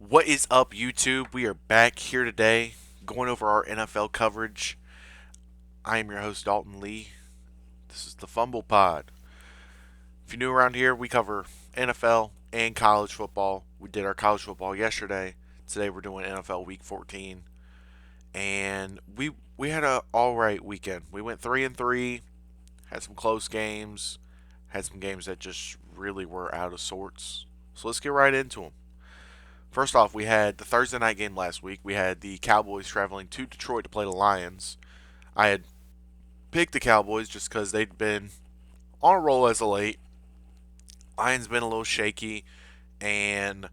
What is up, YouTube? We are back here today going over our NFL coverage. I am your host, Dalton Lee. This is the Fumble Pod. If you're new around here, we cover NFL and college football. We did our college football yesterday. Today we're doing NFL Week 14, and we had a all right weekend. We went 3-3, had some close games, had some games that just really were out of sorts. So let's get right into them. First off, we had the Thursday night game last week. We had the Cowboys traveling to Detroit to play the Lions. I had picked the Cowboys just because they'd been on a roll as of late. Lions been a little shaky, and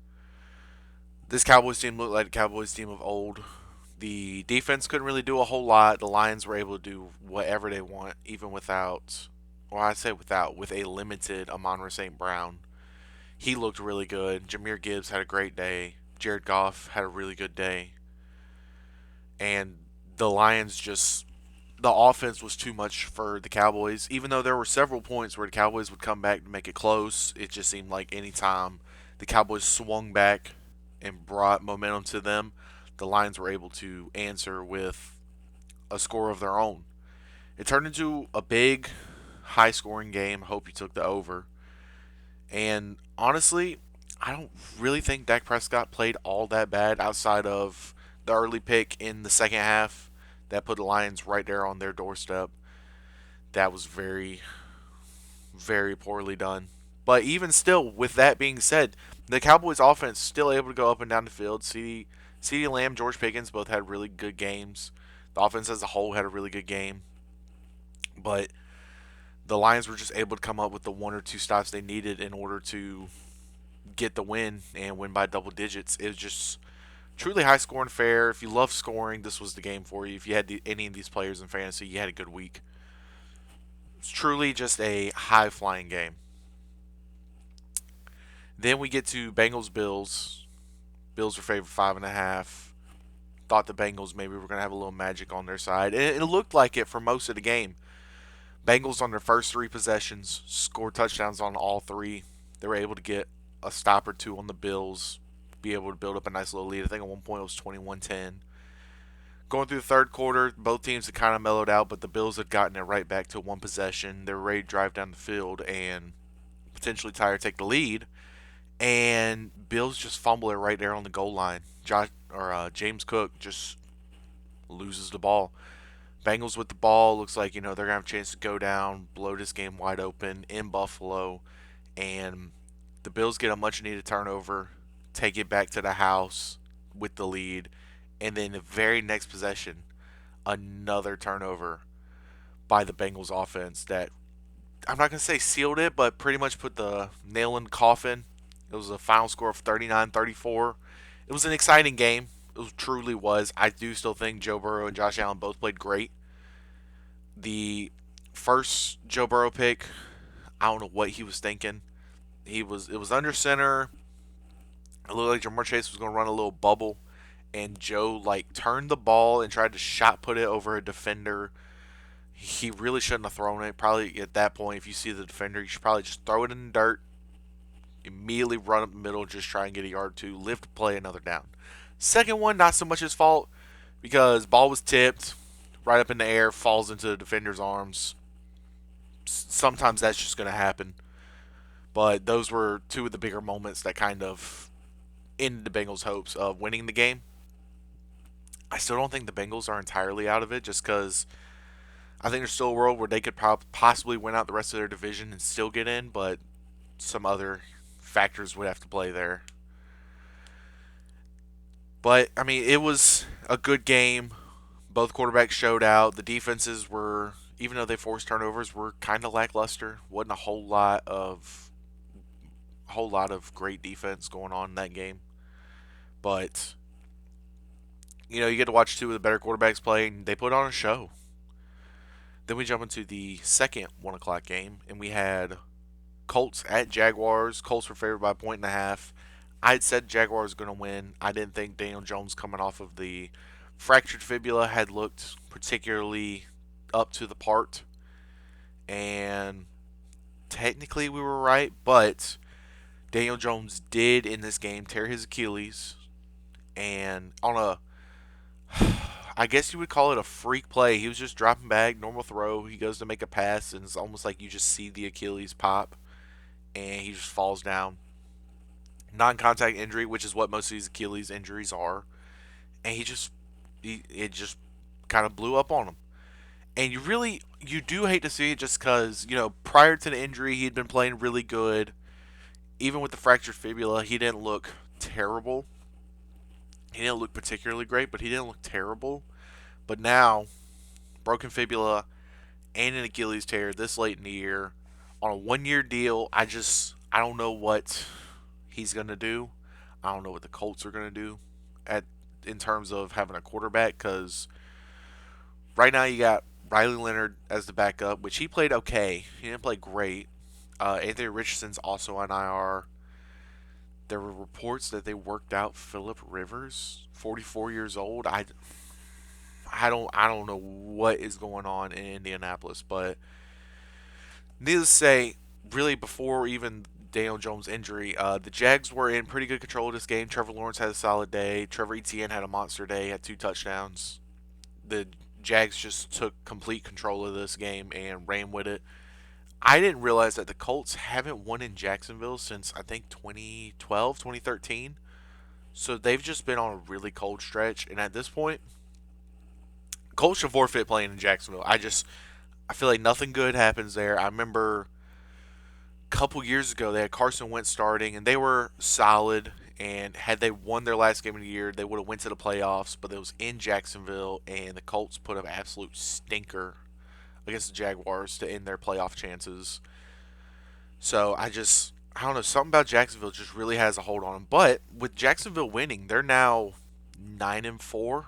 this Cowboys team looked like the Cowboys team of old. The defense couldn't really do a whole lot. The Lions were able to do whatever they want, even without, well, I say without, with a limited Amon St. Brown. He looked really good. Jameer Gibbs had a great day. Jared Goff had a really good day. And the Lions just the offense was too much for the Cowboys. Even though there were several points where the Cowboys would come back to make it close, it just seemed like anytime the Cowboys swung back and brought momentum to them, the Lions were able to answer with a score of their own. It turned into a big, high scoring game. Hope you took the over. And honestly, I don't really think Dak Prescott played all that bad outside of the early pick in the second half that put the Lions right there on their doorstep. That was very, very poorly done. But even still, with that being said, the Cowboys offense still able to go up and down the field. CD Lamb, George Pickens both had really good games. The offense as a whole had a really good game. But the Lions were just able to come up with the one or two stops they needed in order to get the win and win by double digits. It was just truly high scoring fair. If you love scoring, this was the game for you. If you had any of these players in fantasy, you had a good week. It's truly just a high flying game. Then we get to Bengals Bills. Bills were favored 5.5. Thought the Bengals maybe were going to have a little magic on their side. And it looked like it for most of the game. Bengals on their first three possessions scored touchdowns on all three. They were able to get a stop or two on the Bills, be able to build up a nice little lead. I think at one point it was 21-10. Going through the third quarter, both teams had kind of mellowed out, but the Bills had gotten it right back to one possession. They were ready to drive down the field and potentially tie or take the lead. And Bills just fumble it right there on the goal line. James Cook just loses the ball. Bengals with the ball looks like they're gonna have a chance to go down, blow this game wide open in Buffalo, and the Bills get a much needed turnover, take it back to the house with the lead, and then the very next possession, another turnover by the Bengals offense that I'm not gonna say sealed it, but pretty much put the nail in the coffin. It was a final score of 39-34. It was an exciting game. It truly was. I do still think Joe Burrow and Josh Allen both played great. The first Joe Burrow pick, I don't know what he was thinking. It was under center. It looked like Jamar Chase was going to run a little bubble, and Joe like turned the ball and tried to shot put it over a defender. He really shouldn't have thrown it. Probably at that point, if you see the defender, you should probably just throw it in the dirt, immediately run up the middle, just try and get a yard or two, live to play another down. Second one, not so much his fault because ball was tipped right up in the air, falls into the defender's arms. Sometimes that's just going to happen. But those were two of the bigger moments that kind of ended the Bengals' hopes of winning the game. I still don't think the Bengals are entirely out of it just because I think there's still a world where they could possibly win out the rest of their division and still get in, but some other factors would have to play there. But, I mean, it was a good game. Both quarterbacks showed out. The defenses were, even though they forced turnovers, were kind of lackluster. Wasn't a whole lot of great defense going on in that game. But you get to watch two of the better quarterbacks play, and they put on a show. Then we jump into the second 1 o'clock game, and we had Colts at Jaguars. Colts were favored by a point and a half. I had said Jaguars were going to win. I didn't think Daniel Jones coming off of the fractured fibula had looked particularly up to the part. And technically we were right, but Daniel Jones did in this game tear his Achilles. and on a, I guess you would call it a freak play. He was just dropping back, normal throw. He goes to make a pass, and it's almost like you just see the Achilles pop, and he just falls down. Non-contact injury, which is what most of these Achilles injuries are, and it just kind of blew up on him. And you do hate to see it just because prior to the injury he had been playing really good. Even with the fractured fibula, he didn't look terrible. He didn't look particularly great, but he didn't look terrible. But now, broken fibula and an Achilles tear this late in the year on a 1 year deal. I don't know what he's gonna do. I don't know what the Colts are gonna do at in terms of having a quarterback because right now you got Riley Leonard as the backup, which he played okay. He didn't play great. Anthony Richardson's also on IR. There were reports that they worked out Philip Rivers, 44 years old. I don't know what is going on in Indianapolis, but needless to say, really before even Daniel Jones' injury, the Jags were in pretty good control of this game. Trevor Lawrence had a solid day. Trevor Etienne had a monster day, had 2 touchdowns. The Jags just took complete control of this game and ran with it. I didn't realize that the Colts haven't won in Jacksonville since I think 2012, 2013. So they've just been on a really cold stretch. And at this point, Colts should forfeit playing in Jacksonville. I feel like nothing good happens there. I remember a couple years ago they had Carson Wentz starting and they were solid. And had they won their last game of the year, they would have went to the playoffs. But it was in Jacksonville, and the Colts put up an absolute stinker against the Jaguars to end their playoff chances. So I don't know, something about Jacksonville just really has a hold on them. But with Jacksonville winning, they're now 9-4.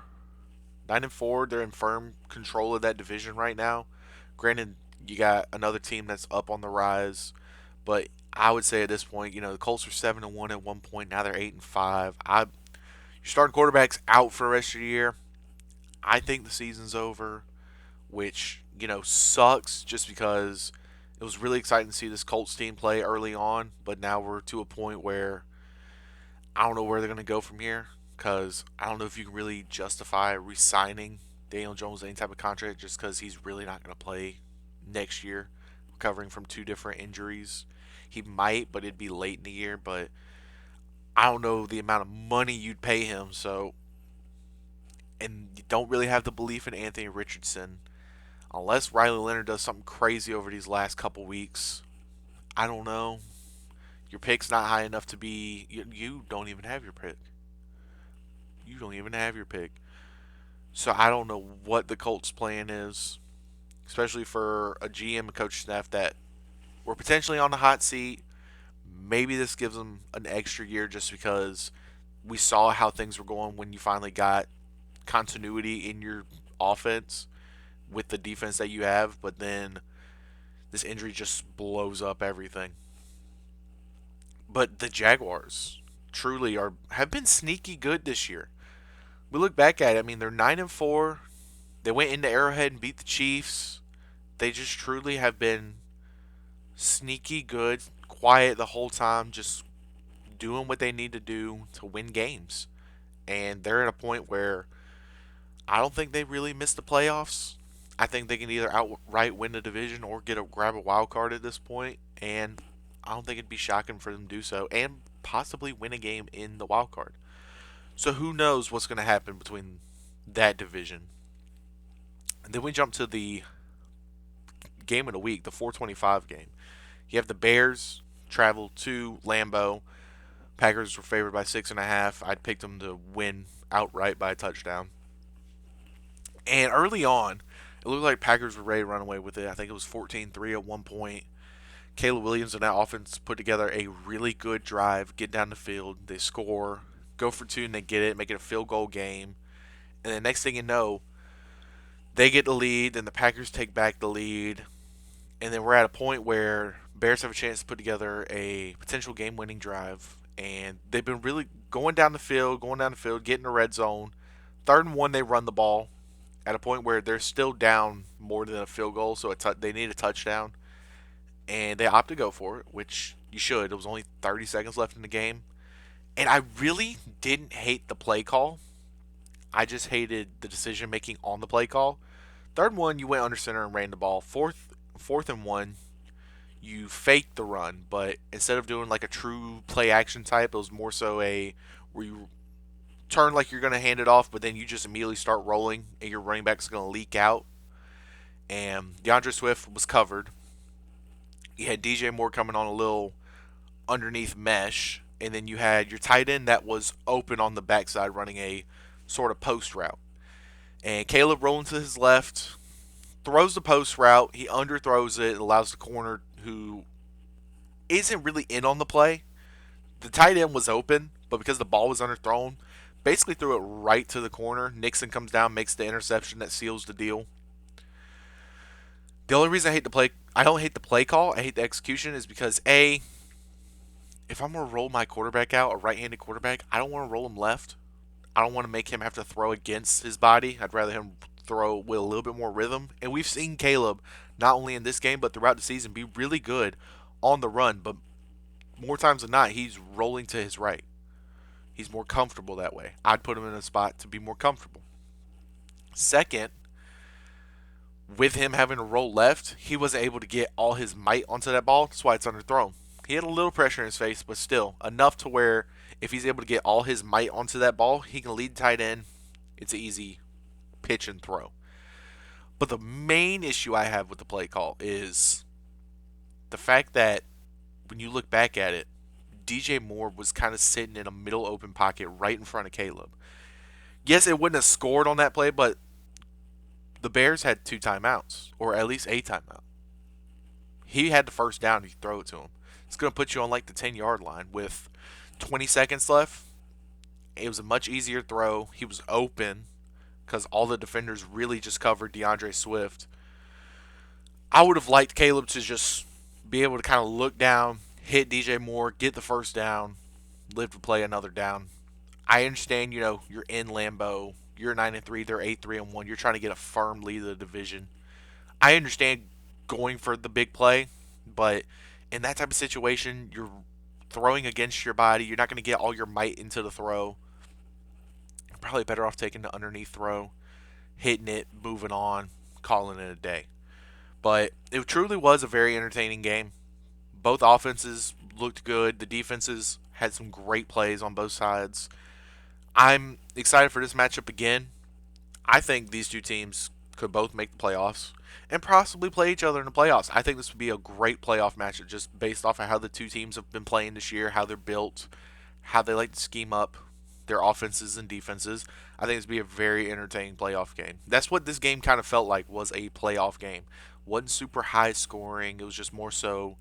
9-4. They're in firm control of that division right now. Granted, you got another team that's up on the rise, but I would say at this point, the Colts were 7-1 at one point. Now they're 8-5. Your starting quarterback's out for the rest of the year. I think the season's over, which sucks just because it was really exciting to see this Colts team play early on, but now we're to a point where I don't know where they're going to go from here because I don't know if you can really justify re-signing Daniel Jones any type of contract just because he's really not going to play next year, recovering from 2 different injuries. He might, but it'd be late in the year. But I don't know the amount of money you'd pay him. So, and you don't really have the belief in Anthony Richardson unless Riley Leonard does something crazy over these last couple weeks. I don't know. Your pick's not high enough to be. You don't even have your pick. You don't even have your pick. So I don't know what the Colts' plan is, especially for a GM and coach staff that were potentially on the hot seat. Maybe this gives them an extra year just because we saw how things were going when you finally got continuity in your offense with the defense that you have, but then this injury just blows up everything. But the Jaguars truly have been sneaky good this year. We look back at it, I mean they're 9-4. They went into Arrowhead and beat the Chiefs. They just truly have been sneaky good, quiet the whole time, just doing what they need to do to win games. And they're at a point where I don't think they really miss the playoffs. I think they can either outright win the division or grab a wild card at this point, and I don't think it'd be shocking for them to do so, and possibly win a game in the wild card. So who knows what's going to happen between that division. And then we jump to the game of the week, the 425 game. You have the Bears travel to Lambeau. Packers were favored by 6.5. I'd picked them to win outright by a touchdown. And early on, it looked like Packers were ready to run away with it. I think it was 14-3 at one point. Caleb Williams and that offense put together a really good drive, get down the field, they score, go for 2 and they get it, make it a field goal game. And the next thing you know, they get the lead, then the Packers take back the lead, and then we're at a point where Bears have a chance to put together a potential game-winning drive, and they've been really going down the field, getting the red zone. 3rd and 1, they run the ball at a point where they're still down more than a field goal, so they need a touchdown, and they opt to go for it, which you should. It was only 30 seconds left in the game, And I really didn't hate the play call. I just hated the decision making on the play call. Third one, you went under center and ran the ball. Fourth and one, you faked the run, but instead of doing like a true play action type, it was more so a where you turn like you're going to hand it off, but then you just immediately start rolling and your running back's going to leak out. And DeAndre Swift was covered. You had DJ Moore coming on a little underneath mesh, and then you had your tight end that was open on the backside running a sort of post route. And Caleb rolling to his left, throws the post route. He underthrows it, allows the corner who isn't really in on the play. The tight end was open, but because the ball was underthrown, basically threw it right to the corner. Nixon comes down, makes the interception that seals the deal. The only reason I don't hate the play call, I hate the execution is because A, if I'm gonna roll my quarterback out, a right-handed quarterback, I don't want to roll him left. I don't want to make him have to throw against his body. I'd rather him throw with a little bit more rhythm. And we've seen Caleb, not only in this game, but throughout the season, be really good on the run. But more times than not, he's rolling to his right. He's more comfortable that way. I'd put him in a spot to be more comfortable. Second, with him having to roll left, he wasn't able to get all his might onto that ball. That's why it's underthrown. He had a little pressure in his face, but still enough to where if he's able to get all his might onto that ball, he can lead tight end. It's an easy pitch and throw. But the main issue I have with the play call is the fact that when you look back at it, DJ Moore was kind of sitting in a middle open pocket right in front of Caleb. Yes, it wouldn't have scored on that play, but the Bears had two timeouts, or at least a timeout. He had the first down if you throw it to him. It's going to put you on like the 10-yard line with 20 seconds left. It was a much easier throw. He was open because all the defenders really just covered DeAndre Swift. I would have liked Caleb to just be able to kind of look down, hit DJ Moore, get the first down, live to play another down. I understand, you're in Lambeau. You're 9-3, they're 8-3-1. You're trying to get a firm lead of the division. I understand going for the big play, but in that type of situation, you're throwing against your body. You're not going to get all your might into the throw. You're probably better off taking the underneath throw, hitting it, moving on, calling it a day. But it truly was a very entertaining game. Both offenses looked good. The defenses had some great plays on both sides. I'm excited for this matchup again. I think these two teams could both make the playoffs and possibly play each other in the playoffs. I think this would be a great playoff matchup just based off of how the two teams have been playing this year, how they're built, how they like to scheme up their offenses and defenses. I think this would be a very entertaining playoff game. That's what this game kind of felt like, was a playoff game. Wasn't super high scoring. It was just more so,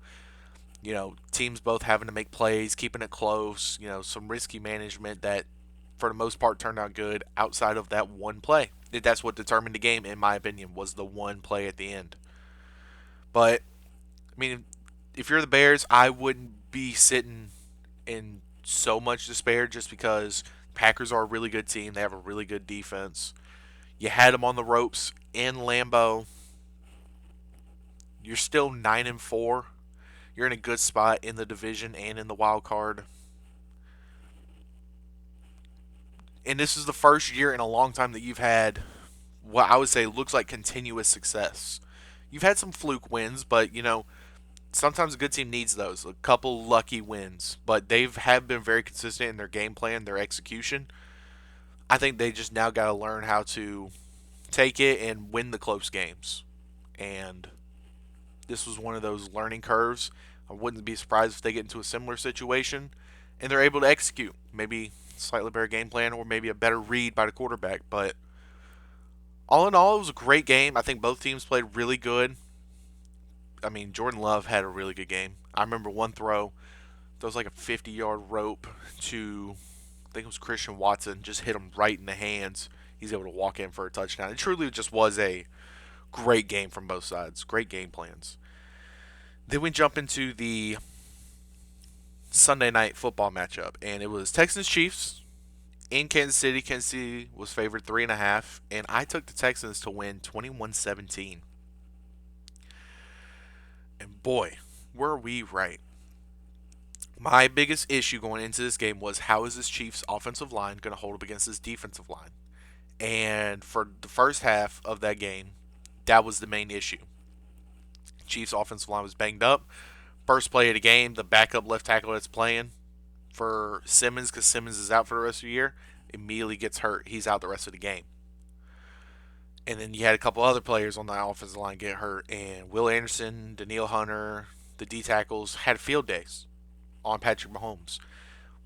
teams both having to make plays, keeping it close, some risky management that for the most part turned out good outside of that one play. That's what determined the game, in my opinion, was the one play at the end. But, I mean, if you're the Bears, I wouldn't be sitting in so much despair just because Packers are a really good team. They have a really good defense. You had them on the ropes in Lambeau. You're still 9-4. You're in a good spot in the division and in the wild card. And this is the first year in a long time that you've had what I would say looks like continuous success. You've had some fluke wins, but sometimes a good team needs those. A couple lucky wins, but have been very consistent in their game plan, their execution. I think they just now got to learn how to take it and win the close games. And this was one of those learning curves. I wouldn't be surprised if they get into a similar situation and they're able to execute. Maybe slightly better game plan or maybe a better read by the quarterback. But all in all, it was a great game. I think both teams played really good. I mean, Jordan Love had a really good game. I remember one throw. There was like a 50-yard rope to, I think it was Christian Watson, just hit him right in the hands. He's able to walk in for a touchdown. It truly just was a great game from both sides. Great game plans. Then we jump into the Sunday night football matchup, and it was Texans Chiefs in Kansas City. Kansas City was favored 3.5, and I took the Texans to win 21-17. And boy, were we right. My biggest issue going into this game was how is this Chiefs offensive line going to hold up against this defensive line? And for the first half of that game, that was the main issue. Chiefs offensive line was banged up. First play of the game, the backup left tackle that's playing for Simmons, because Simmons is out for the rest of the year, immediately gets hurt. He's out the rest of the game. And then you had a couple other players on the offensive line get hurt, and Will Anderson, Daniil Hunter, the D tackles had field days on Patrick Mahomes.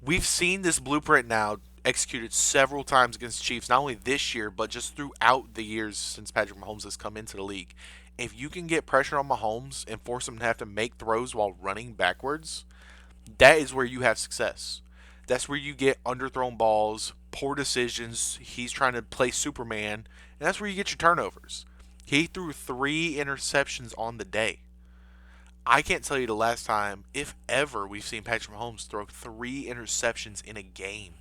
We've seen this blueprint now executed several times against the Chiefs, not only this year, but just throughout the years since Patrick Mahomes has come into the league. If you can get pressure on Mahomes and force him to have to make throws while running backwards, that is where you have success. That's where you get underthrown balls, poor decisions. He's trying to play Superman, and that's where you get your turnovers. He threw 3 interceptions on the day. I can't tell you the last time, if ever, we've seen Patrick Mahomes throw 3 interceptions in a game.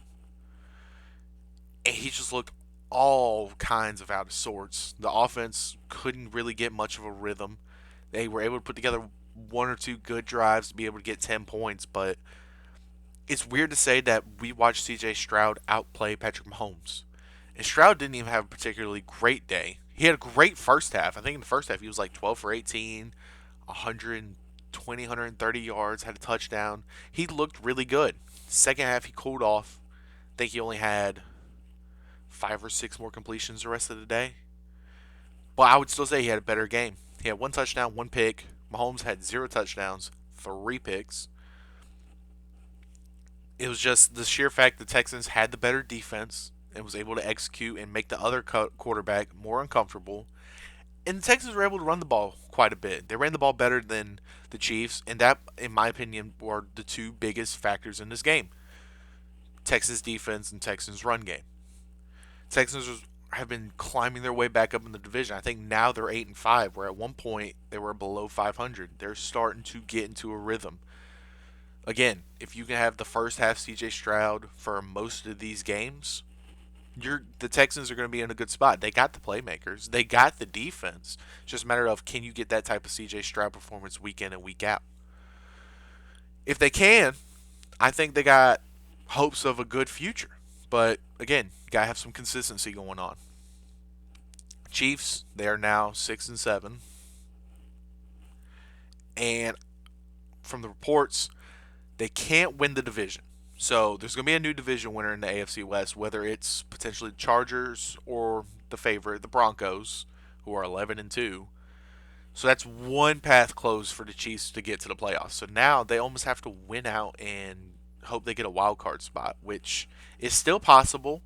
And he just looked all kinds of out of sorts. The offense couldn't really get much of a rhythm. They were able to put together one or two good drives to be able to get 10 points, but it's weird to say that we watched CJ Stroud outplay Patrick Mahomes. And Stroud didn't even have a particularly great day. He had a great first half. I think in the first half he was like 12 for 18, 120, 130 yards, had a touchdown. He looked really good. Second half he cooled off. I think he only had 5 or 6 more completions the rest of the day. But I would still say he had a better game. He had 1 touchdown, 1 pick. Mahomes had 0 touchdowns, 3 picks. It was just the sheer fact the Texans had the better defense and was able to execute and make the other quarterback more uncomfortable. And the Texans were able to run the ball quite a bit. They ran the ball better than the Chiefs, and that, in my opinion, were the two biggest factors in this game: Texas defense and Texans run game. Texans have been climbing their way back up in the division. I think now they're 8-5, where at one point they were below 500. They're starting to get into a rhythm. Again, if you can have the first half CJ Stroud for most of these games, the Texans are going to be in a good spot. They got the playmakers, they got the defense. It's just a matter of, can you get that type of CJ Stroud performance week in and week out? If they can, I think they got hopes of a good future. But again, you gotta have some consistency going on. Chiefs, they are now 6-7, and from the reports, they can't win the division. So there's going to be a new division winner in the AFC West, whether it's potentially the Chargers or the favorite, the Broncos, who are 11-2. So that's one path closed for the Chiefs to get to the playoffs. So now they almost have to win out and hope they get a wild card spot, which is still possible.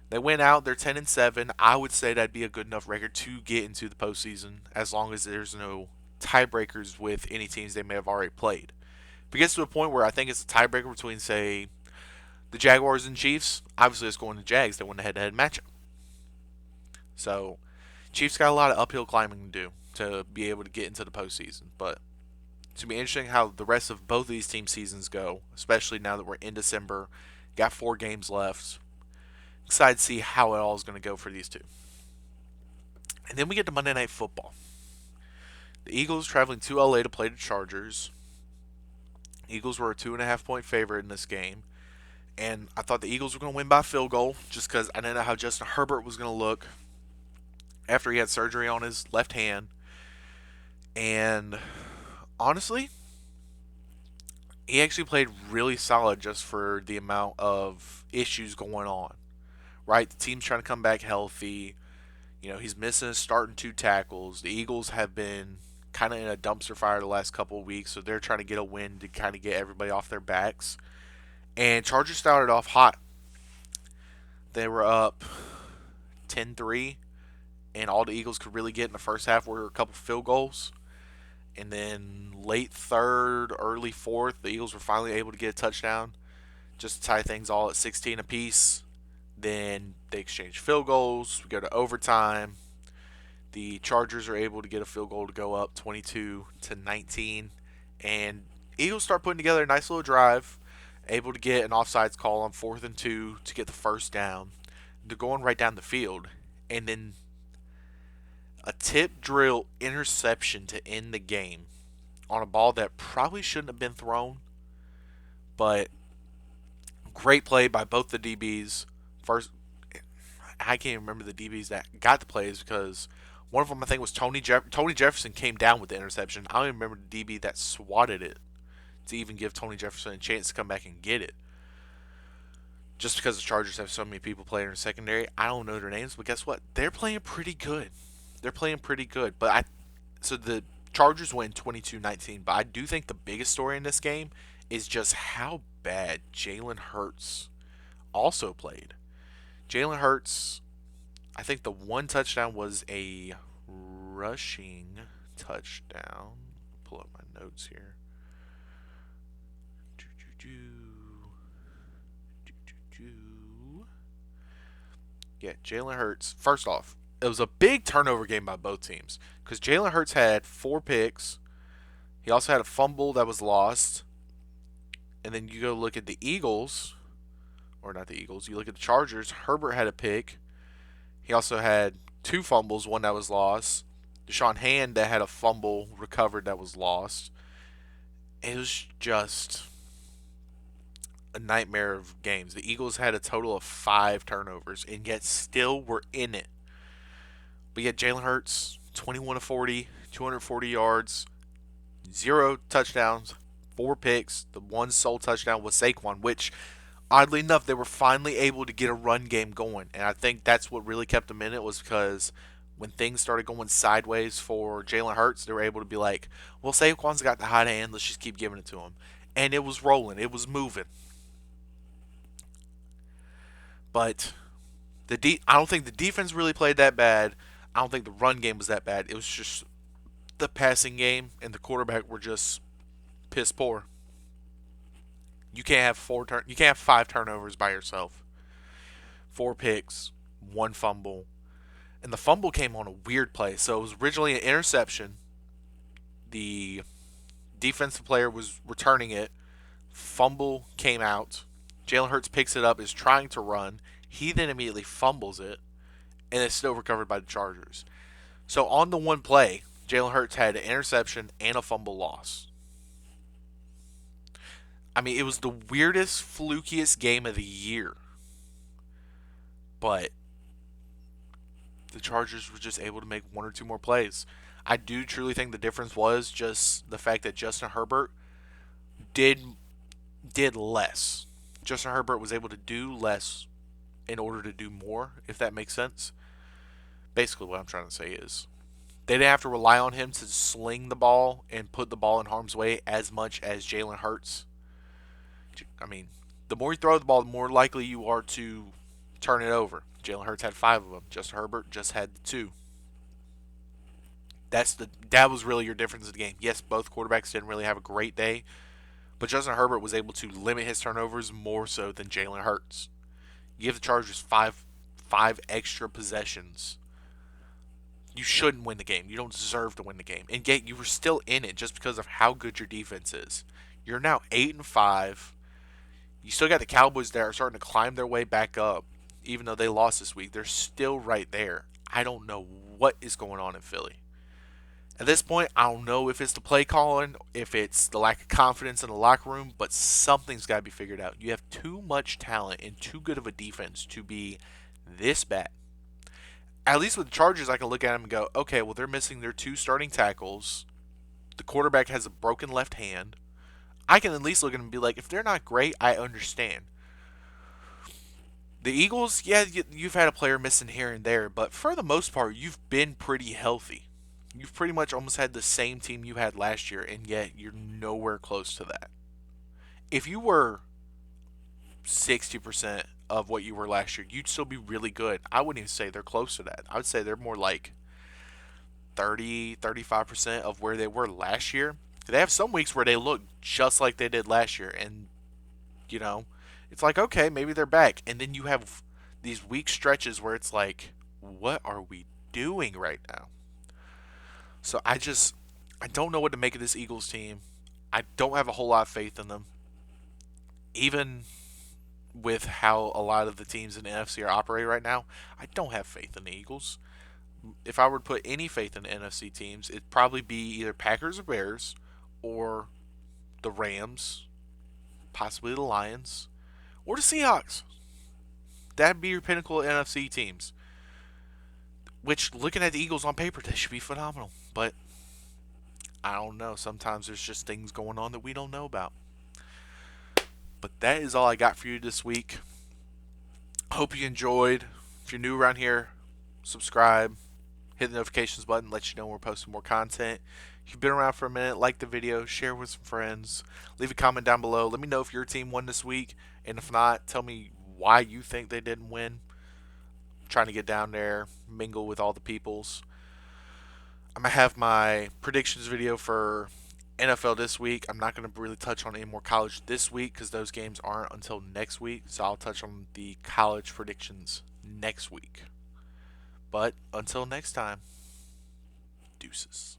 They win out, they're 10-7. I would say that'd be a good enough record to get into the postseason, as long as there's no tiebreakers with any teams they may have already played. If it gets to a point where I think it's a tiebreaker between, say, the Jaguars and Chiefs, obviously it's going to Jags. They win the head-to-head matchup. So, Chiefs got a lot of uphill climbing to do to be able to get into the postseason. But it's going to be interesting how the rest of both of these team seasons go, especially now that we're in December. Got 4 games left. Excited to see how it all is going to go for these two. And then we get to Monday Night Football. The Eagles traveling to LA to play the Chargers. Eagles were a 2.5 point favorite in this game. And I thought the Eagles were going to win by field goal, just because I didn't know how Justin Herbert was going to look after he had surgery on his left hand. And honestly, he actually played really solid just for the amount of issues going on. Right? The team's trying to come back healthy. He's missing his starting 2 tackles. The Eagles have been kind of in a dumpster fire the last couple of weeks, so they're trying to get a win to kind of get everybody off their backs. And Chargers started off hot. They were up 10-3, and all the Eagles could really get in the first half were a couple field goals. And then late third, early fourth, the Eagles were finally able to get a touchdown just to tie things all at 16 apiece. Then they exchange field goals. We go to overtime. The Chargers are able to get a field goal to go up 22-19. And Eagles start putting together a nice little drive. Able to get an offsides call on 4th and 2 to get the first down. They're going right down the field. And then a tip drill interception to end the game on a ball that probably shouldn't have been thrown. But great play by both the DBs. First, I can't even remember the DBs that got the plays because one of them I think was Tony Jefferson came down with the interception. I don't even remember the DB that swatted it to even give Tony Jefferson a chance to come back and get it. Just because the Chargers have so many people playing in the secondary, I don't know their names, but guess what? They're playing pretty good. They're playing pretty good. So the Chargers win 22-19, but I do think the biggest story in this game is just how bad Jalen Hurts also played. Jalen Hurts, I think the one touchdown was a rushing touchdown. Pull up my notes here. Yeah, Jalen Hurts. First off, it was a big turnover game by both teams because Jalen Hurts had 4 picks. He also had a fumble that was lost. And then you go look at the Eagles, or not the Eagles, you look at the Chargers. Herbert had a pick. He also had 2 fumbles, one that was lost. Deshaun Hand that had a fumble recovered that was lost. It was just a nightmare of games. The Eagles had a total of 5 turnovers and yet still were in it. But yet Jalen Hurts, 21 of 40, 240 yards, 0 touchdowns, 4 picks. The one sole touchdown was Saquon, which oddly enough, they were finally able to get a run game going. And I think that's what really kept them in it was because when things started going sideways for Jalen Hurts, they were able to be like, well, Saquon's got the hot hand. Let's just keep giving it to him. And it was rolling. It was moving. But I don't think the defense really played that bad. I don't think the run game was that bad. It was just the passing game and the quarterback were just piss poor. You can't have 5 turnovers by yourself. 4 picks, 1 fumble, and the fumble came on a weird play. So it was originally an interception. The defensive player was returning it. Fumble came out. Jalen Hurts picks it up, is trying to run. He then immediately fumbles it, and it's still recovered by the Chargers. So on the one play, Jalen Hurts had an interception and a fumble loss. I mean, it was the weirdest, flukiest game of the year. But the Chargers were just able to make 1 or 2 more plays. I do truly think the difference was just the fact that Justin Herbert did did less. Justin Herbert was able to do less in order to do more, if that makes sense. Basically, what I'm trying to say is they didn't have to rely on him to sling the ball and put the ball in harm's way as much as Jalen Hurts. I mean, the more you throw the ball, the more likely you are to turn it over. Jalen Hurts had 5 of them. Justin Herbert just had 2. That was really your difference in the game. Yes, both quarterbacks didn't really have a great day, but Justin Herbert was able to limit his turnovers more so than Jalen Hurts. You give the Chargers five extra possessions. You shouldn't win the game. You don't deserve to win the game. And yet you were still in it just because of how good your defense is. You're now 8-5. You still got the Cowboys that are starting to climb their way back up, even though they lost this week. They're still right there. I don't know what is going on in Philly. At this point, I don't know if it's the play calling, if it's the lack of confidence in the locker room, but something's got to be figured out. You have too much talent and too good of a defense to be this bad. At least with the Chargers, I can look at them and go, okay, well, they're missing their 2 starting tackles. The quarterback has a broken left hand. I can at least look at them and be like, if they're not great, I understand. The Eagles, yeah, you've had a player missing here and there, but for the most part, you've been pretty healthy. You've pretty much almost had the same team you had last year, and yet you're nowhere close to that. If you were 60% of what you were last year, you'd still be really good. I wouldn't even say they're close to that. I would say they're more like 35% of where they were last year. They have some weeks where they look just like they did last year, and, you know, it's like, okay, maybe they're back. And then you have these weak stretches where it's like, what are we doing right now? So I don't know what to make of this Eagles team. I don't have a whole lot of faith in them. Even with how a lot of the teams in the NFC are operating right now, I don't have faith in the Eagles. If I were to put any faith in the NFC teams, it'd probably be either Packers or Bears or the Rams possibly the Lions, or the Seahawks. That'd be your pinnacle NFC teams. Which, looking at the Eagles on paper, they should be phenomenal. But I don't know. Sometimes there's just things going on that we don't know about. But that is all I got for you this week. Hope you enjoyed. If you're new around here, subscribe, hit the notifications button, let you know when we're posting more content. If you've been around for a minute, like the video, share with some friends, leave a comment down below. Let me know if your team won this week, and if not, tell me why you think they didn't win. I'm trying to get down there, mingle with all the peoples. I'm gonna have my predictions video for NFL this week. I'm not going to really touch on any more college this week because those games aren't until next week. So I'll touch on the college predictions next week. But until next time, deuces.